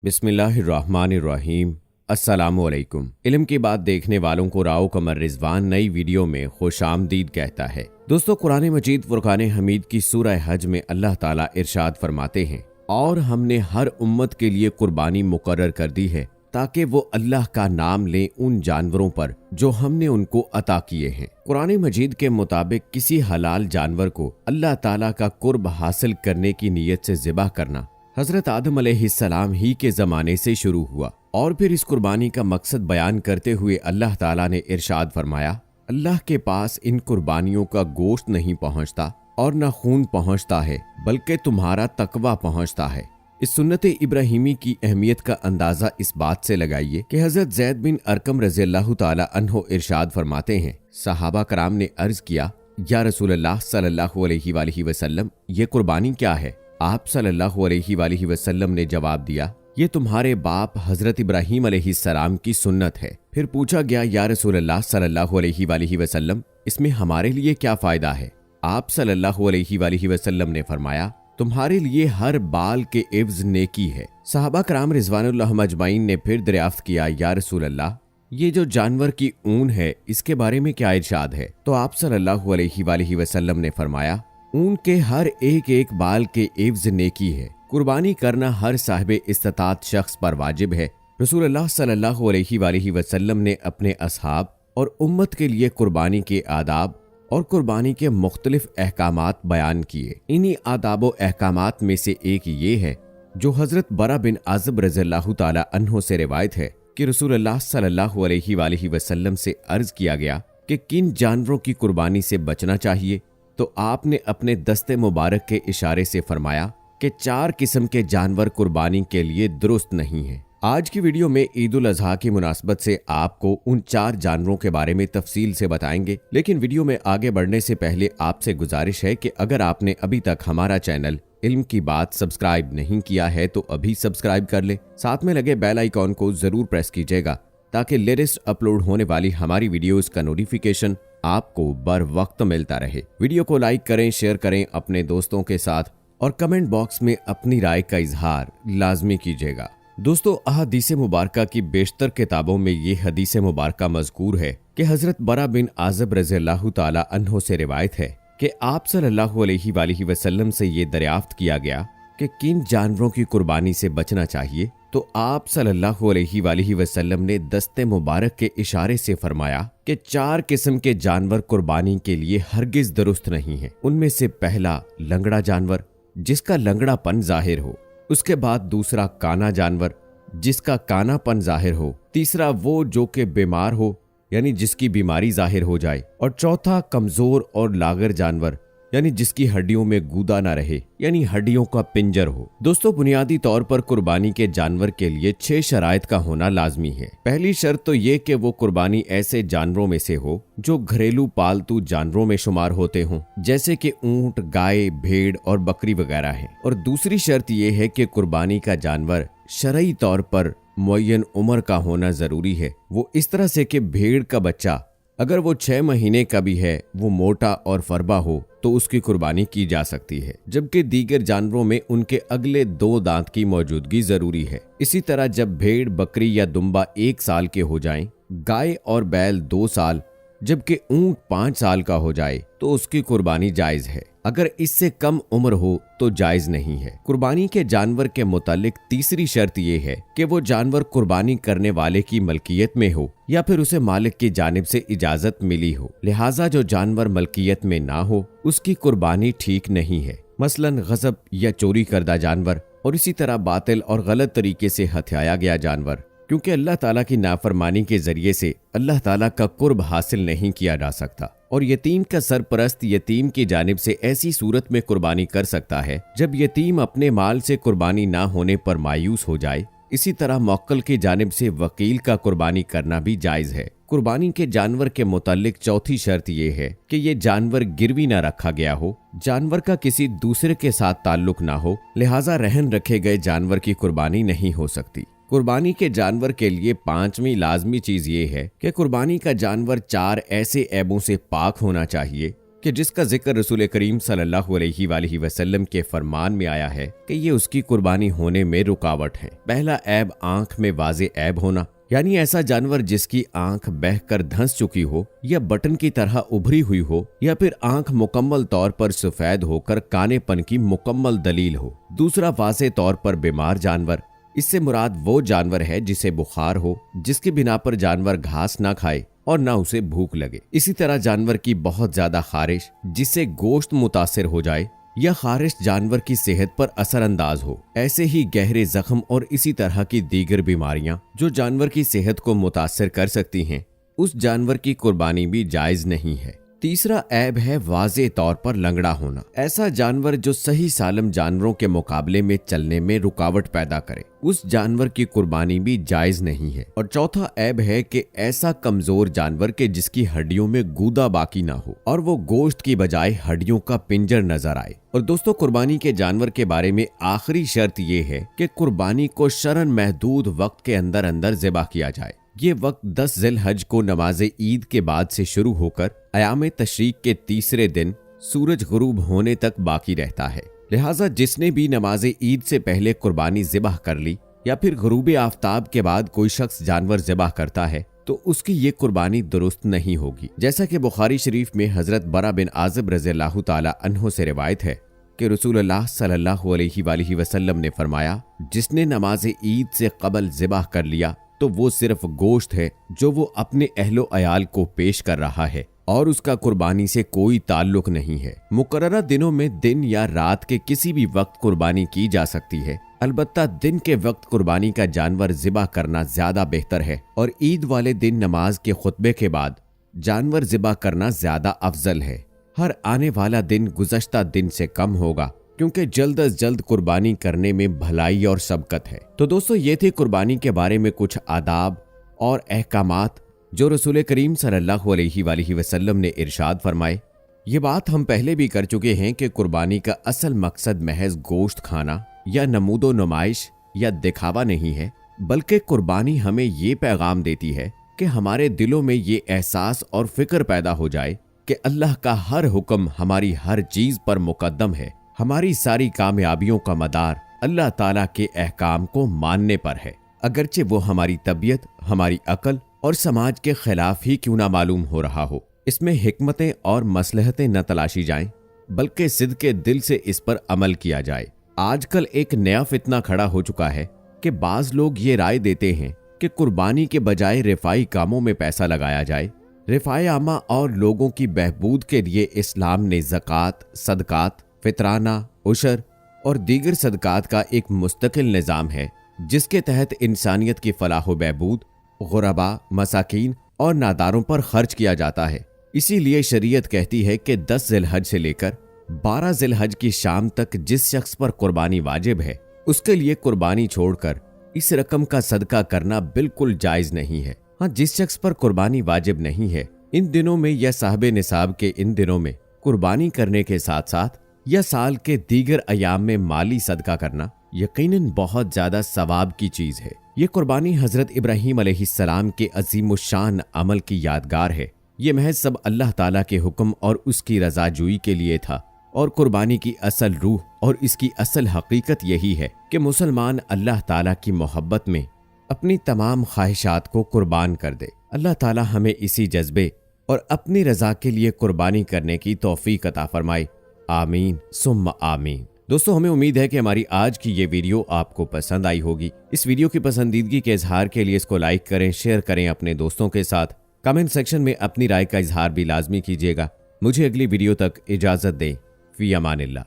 बिस्मिल्लाहिर्रहमानिर्रहीम। अस्सलामुअलैकुम। इल्म की बात देखने वालों को राव कमर रिजवान नई वीडियो में खुशामदीद कहता है। दोस्तों, कुरान मजीद फुरकान हमीद की सूरह हज में अल्लाह ताला इरशाद फरमाते हैं, और हमने हर उम्मत के लिए कुर्बानी मुकर्रर कर दी है ताकि वो अल्लाह का नाम लें उन जानवरों पर जो हमने उनको अता किए हैं। कुरान मजीद के मुताबिक किसी हलाल जानवर को अल्लाह ताला का कुर्ब हासिल करने की नीयत से ज़िबा करना हजरत आदम अलैहिस्सलाम ही के ज़माने से शुरू हुआ, और फिर इस कुर्बानी का मकसद बयान करते हुए अल्लाह ताला ने इरशाद फरमाया, अल्लाह के पास इन कुर्बानियों का गोश्त नहीं पहुँचता और न खून पहुँचता है, बल्कि तुम्हारा तकवा पहुँचता है। इस सुन्नत इब्राहिमी की अहमियत का अंदाजा इस बात से लगाइए कि हजरत ज़ैद बिन अरकम रज़ियल्लाहु ताला अन्हो इरशाद फरमाते हैं, सहाबा कराम ने अर्ज किया, या रसूलल्लाह सल्लल्लाहु अलैहि वसल्लम, ये कुर्बानी क्या है? आप सल्लल्लाहु अलैहि वसल्लम ने जवाब दिया, ये तुम्हारे बाप हजरत इब्राहीम अलैहिस्सलाम की सुन्नत है। फिर पूछा गया, या रसूलल्लाह सल्लल्लाहु अलैहि वसल्लम, इसमें हमारे लिए क्या फायदा है? आप सल्लल्लाहु अलैहि वसल्लम ने फरमाया, तुम्हारे लिए हर बाल के इव्ज नेकी है। सहाबा कराम रिजवानुल्लाह अजमाइन ने फिर दरियाफ्त किया, या रसूलल्लाह, ये जो जानवर की ऊन है इसके बारे में क्या इरशाद है? तो आप सल्लल्लाहु अलैहि वसल्लम ने फरमाया, ऊन के हर एक एक बाल के एवज नेकी है। कुर्बानी करना हर साहिब इस्तात शख्स पर वाजिब है। रसूलुल्लाह सल्लल्लाहु अलैहि वसल्लम ने अपने असहाब और उम्मत के लिए कुर्बानी के आदाब और कुर्बानी के मुख्तलिफ अहकामात बयान किए। इन्हीं आदाब व अहकामात में से एक ये है जो हजरत बरा बिन आज़िब रज़ियल्लाहु ताला अन्हो से रिवायत है कि रसूलुल्लाह सल्लल्लाहु अलैहि वसल्लम से अर्ज किया गया कि किन जानवरों की कुर्बानी से बचना चाहिए, तो आपने अपने दस्ते मुबारक के इशारे से फरमाया कि 4 किस्म के जानवर कुर्बानी के लिए दुरुस्त नहीं हैं। आज की वीडियो में ईद उल अजहा की मुनासबत से आपको उन 4 जानवरों के बारे में तफसील से बताएंगे, लेकिन वीडियो में आगे बढ़ने से पहले आपसे गुजारिश है कि अगर आपने अभी तक हमारा चैनल इल्म की बात सब्सक्राइब नहीं किया है तो अभी सब्सक्राइब कर ले। साथ में लगे बेल आइकॉन को जरूर प्रेस कीजिएगा ताकि लेटेस्ट अपलोड होने वाली हमारी वीडियोस का नोटिफिकेशन आपको बर वक्त मिलता रहे। वीडियो को लाइक करें, शेयर करें अपने दोस्तों के साथ और कमेंट बॉक्स में अपनी राय का इजहार लाजमी कीजिएगा। दोस्तों, अहादीस मुबारका की बेशतर किताबों में ये हदीस मुबारका मज़कूर है कि हजरत बरा बिन आज़िब रज़ियल्लाहु ताला अन्हो से रिवायत है कि आप सल्लल्लाहु अलैहि वसल्लम से ये दरियाफ्त किया गया कि किन जानवरों की कुर्बानी से बचना चाहिए, तो आप सल्लल्लाहु अलैहि वसल्लम ने दस्ते मुबारक के इशारे से फरमाया कि 4 किस्म के जानवर कुर्बानी के लिए हरगिज दुरुस्त नहीं है। उनमें से पहला लंगड़ा जानवर जिसका लंगड़ापन जाहिर हो, उसके बाद दूसरा काना जानवर जिसका कानापन जाहिर हो, तीसरा वो जो कि बीमार हो यानी जिसकी बीमारी जाहिर हो जाए, और चौथा कमजोर और लागर जानवर यानी जिसकी हड्डियों में गूदा ना रहे यानी हड्डियों का पिंजर हो। दोस्तों, बुनियादी तौर पर कुर्बानी के जानवर के लिए 6 शराइत का होना लाजमी है। पहली शर्त तो ये कि वो कुर्बानी ऐसे जानवरों में से हो जो घरेलू पालतू जानवरों में शुमार होते हों, जैसे कि ऊंट, गाय, भेड़ और बकरी वगैरह हैं। और दूसरी शर्त ये है कि कुर्बानी का जानवर शरई तौर पर मुअय्यन उम्र का होना जरूरी है। वो इस तरह से कि भेड़ का बच्चा अगर वो 6 महीने का भी है, वो मोटा और फरबा हो तो उसकी कुर्बानी की जा सकती है, जबकि दीगर जानवरों में उनके अगले 2 दांत की मौजूदगी जरूरी है। इसी तरह जब भेड़, बकरी या दुम्बा 1 साल के हो जाएं, गाय और बैल 2 साल, जबकि ऊंट 5 साल का हो जाए तो उसकी कुर्बानी जायज है। अगर इससे कम उम्र हो तो जायज नहीं है। कुर्बानी के जानवर के मुतालिक तीसरी शर्त यह है कि वो जानवर कुर्बानी करने वाले की मलकियत में हो या फिर उसे मालिक की जानिब से इजाजत मिली हो। लिहाजा जो जानवर मलकियत में ना हो उसकी कुर्बानी ठीक नहीं है। मसलन गज़ब या चोरी करदा जानवर, और इसी तरह बातिल और गलत तरीके से हथियाया गया जानवर, क्योंकि अल्लाह ताला की नाफरमानी के जरिए से अल्लाह ताला का कुर्ब हासिल नहीं किया जा सकता। और यतीम का सरपरस्त यतीम की जानिब से ऐसी सूरत में कुर्बानी कर सकता है जब यतीम अपने माल से कुर्बानी ना होने पर मायूस हो जाए। इसी तरह मौक्कल की जानिब से वकील का कुर्बानी करना भी जायज है। कुर्बानी के जानवर के मुतालिक चौथी शर्त यह है कि ये जानवर गिरवी न रखा गया हो, जानवर का किसी दूसरे के साथ ताल्लुक ना हो, लिहाजा रहन रखे गए जानवर की कुर्बानी नहीं हो सकती। कुर्बानी के जानवर के लिए 5वीं लाजमी चीज ये है कि कुर्बानी का जानवर 4 ऐसे ऐबों से पाक होना चाहिए कि जिसका जिक्र रसूल करीम सल्लल्लाहु अलैहि वसल्लम के फरमान में आया है कि ये उसकी कुर्बानी होने में रुकावट है। पहला ऐब आंख में वाज़े ऐब होना, यानी ऐसा जानवर जिसकी आंख बहकर धंस चुकी हो या बटन की तरह उभरी हुई हो, या फिर आंख मुकम्मल तौर पर सफेद होकर कानेपन की मुकम्मल दलील हो। दूसरा, वाज़े तौर पर बीमार जानवर। इससे मुराद वो जानवर है जिसे बुखार हो, जिसकी बिना पर जानवर घास ना खाए और ना उसे भूख लगे। इसी तरह जानवर की बहुत ज्यादा खारिश जिससे गोश्त मुतासिर हो जाए, या खारिश जानवर की सेहत पर असरअंदाज हो। ऐसे ही गहरे जख्म और इसी तरह की दीगर बीमारियां जो जानवर की सेहत को मुतासिर कर सकती हैं, उस जानवर की कुर्बानी भी जायज नहीं है। तीसरा ऐब है वाज़े तौर पर लंगड़ा होना। ऐसा जानवर जो सही सालम जानवरों के मुकाबले में चलने में रुकावट पैदा करे, उस जानवर की कुर्बानी भी जायज नहीं है। और चौथा ऐब है कि ऐसा कमजोर जानवर के जिसकी हड्डियों में गूदा बाकी ना हो और वो गोश्त की बजाय हड्डियों का पिंजर नजर आए। और दोस्तों, कुर्बानी के जानवर के बारे में आखिरी शर्त ये है कि कुर्बानी को शरन महदूद वक्त के अंदर अंदर ज़िबा किया जाए। ये वक्त 10 ज़िल-हज को नमाज ईद के बाद से शुरू होकर अयाम तशरीक के तीसरे दिन सूरज गुरूब होने तक बाकी रहता है। लिहाजा जिसने भी नमाज ईद से पहले कुर्बानी ज़िबाह कर ली या फिर गुरूब आफ्ताब के बाद कोई शख्स जानवर ज़िबाह करता है तो उसकी ये कुर्बानी दुरुस्त नहीं होगी। जैसा कि बुखारी शरीफ में हजरत बरा बिन आज़िब रज़ियल्लाहु ताला अन्हु से रिवायत है कि रसूलुल्लाह सल्लल्लाहु अलैहि वसल्लम ने फरमाया, जिसने नमाज ईद से कबल ज़िबाह कर लिया तो वो सिर्फ गोश्त है जो वो अपने अहलो अयाल को पेश कर रहा है और उसका कुर्बानी से कोई ताल्लुक नहीं है। मुकर्ररा दिनों में दिन या रात के किसी भी वक्त कुर्बानी की जा सकती है, अलबत्ता दिन के वक्त कुर्बानी का जानवर ज़िबा करना ज्यादा बेहतर है और ईद वाले दिन नमाज के खुतबे के बाद जानवर ज़िबा करना ज्यादा अफजल है। हर आने वाला दिन गुज़श्ता दिन से कम होगा क्योंकि जल्द अज जल्द कुर्बानी करने में भलाई और सबकत है। तो दोस्तों, ये थी कुर्बानी के बारे में कुछ आदाब और अहकामात जो रसूल करीम सल्लल्लाहु अलैहि वसल्लम ने इरशाद फरमाए। ये बात हम पहले भी कर चुके हैं कि कुर्बानी का असल मकसद महज गोश्त खाना या नमूदो नुमाइश या दिखावा नहीं है, बल्कि कुर्बानी हमें ये पैगाम देती है कि हमारे दिलों में ये एहसास और फिक्र पैदा हो जाए कि अल्लाह का हर हुक्म हमारी हर चीज पर मुकद्दम है। हमारी सारी कामयाबियों का मदार अल्लाह ताला के अहकाम को मानने पर है, अगरचे वो हमारी तबीयत, हमारी अकल और समाज के खिलाफ ही क्यों ना मालूम हो रहा हो। इसमें हिकमतें और मसलहतें न तलाशी जाएं, बल्कि सिद्के दिल से इस पर अमल किया जाए। आजकल एक नया फितना खड़ा हो चुका है कि बाज लोग ये राय देते हैं कि कुर्बानी के बजाय रिफाई कामों में पैसा लगाया जाए। रिफाए आमा और लोगों की बहबूद के लिए इस्लाम ने ज़कात, सदकात, फितराना, उशर और दीगर सदकात का एक मुस्तकिल निज़ाम है जिसके तहत इंसानियत की फलाह व बहबूद, गुरबा, मसाकीन और नादारों पर खर्च किया जाता है। इसीलिए शरीयत कहती है कि 10 ज़िल-हज से लेकर 12 ज़िल-हज की शाम तक जिस शख्स पर कुर्बानी वाजिब है उसके लिए कुर्बानी छोड़कर इस रकम का सदका करना बिल्कुल जायज नहीं है। हाँ, जिस शख्स पर कुर्बानी वाजिब नहीं है इन दिनों में या साहबे निसाब के इन दिनों में कुर्बानी करने के साथ साथ या साल के दीगर अयाम में माली सदका करना यकीनन बहुत ज्यादा सवाब की चीज है। ये कुर्बानी हजरत इब्राहीम अलैहिस्सलाम के अजीमुशान अमल की यादगार है। ये महज सब अल्लाह ताला के हुक्म और उसकी रज़ाजूई के लिए था और कुर्बानी की असल रूह और इसकी असल हकीकत यही है कि मुसलमान अल्लाह ताला की मोहब्बत में अपनी तमाम ख्वाहिशात को कुर्बान कर दे। अल्लाह ताला हमें इसी जज्बे और अपनी रजा के लिए कुर्बानी करने की तौफीक अता फरमाए। आमीन सुम्मा आमीन। दोस्तों, हमें उम्मीद है कि हमारी आज की ये वीडियो आपको पसंद आई होगी। इस वीडियो की पसंदीदगी के इजहार के लिए इसको लाइक करें, शेयर करें अपने दोस्तों के साथ। कमेंट सेक्शन में अपनी राय का इजहार भी लाजमी कीजिएगा। मुझे अगली वीडियो तक इजाजत दें। फी अमानिल्लाह।